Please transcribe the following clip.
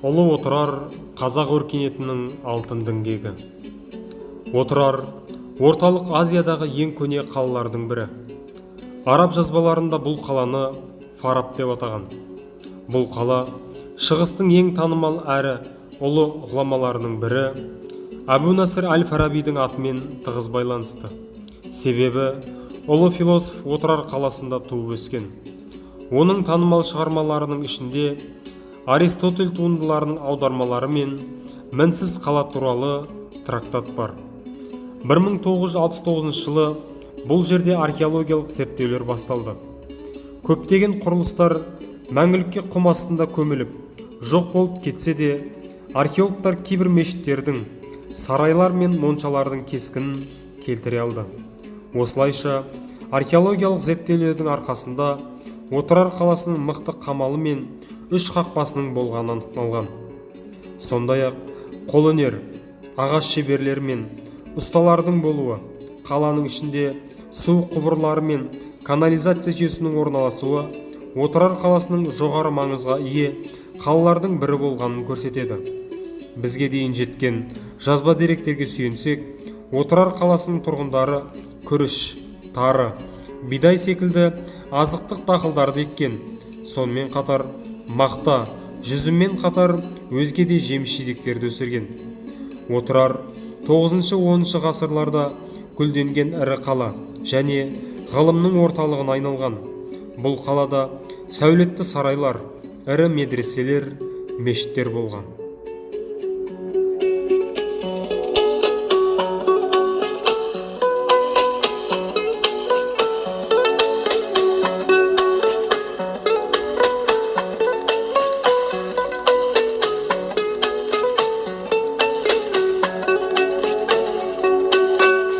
Ұлы ОТЫРАР Қазақ өркениетінің алтын діңгегі. ОТЫРАР орталық Азиядағы ең көне қалалардың бірі. Араб жазбаларында бұл қаланы Фараб деп атаған. Бұл қала шығыстың ең танымал әрі ұлы ғұламаларының бірі Әбу Насыр әл-Фарабидің атымен тығыз байланысты. Себебі ұлы философ ОТЫРАР қаласында туып өскен. Оның танымал шығармаларының ішінде Аристотель туындыларының аудармалары мен Мінсіз қала туралы трактат бар. 1969 жылы бұл жерде археологиялық зерттеулер басталды. Көптеген құрылыстар мәңгілікке құм астында көміліп, жоқ болып кетсе де, археологтар кейбір мешіттердің, сарайлар мен моншалардың кескінін келтіре алды. Осылайша, археологиялық зерттеулердің арқасында ОТЫРАР қаласының мықты қамалы мен үш қақпасының болғаны анықталған. Сондай-ақ қолөнер, ағаш шеберлері мен ұсталардың болуы, қаланың ішінде су құбырлары мен канализация жүйесінің орналасуы ОТЫРАР қаласының жоғары маңызға ие қалалардың бірі болғанын көрсетеді. Бізге дейін жеткен жазба деректерге сүйенсек, ОТЫРАР қаласының тұрғындары күріш, тары, бидай секілді азықтық дақылдарды еккен. Сонымен қатар мақта, жүзіммен қатар өзге де жеміс-жидектерді өсірген. ОТЫРАР 9-10 ғасырларда гүлденген ірі қала және ғылымның орталығына айналған. Бұл қалада сәулетті сарайлар, ірі медреселер, мешіттер болған.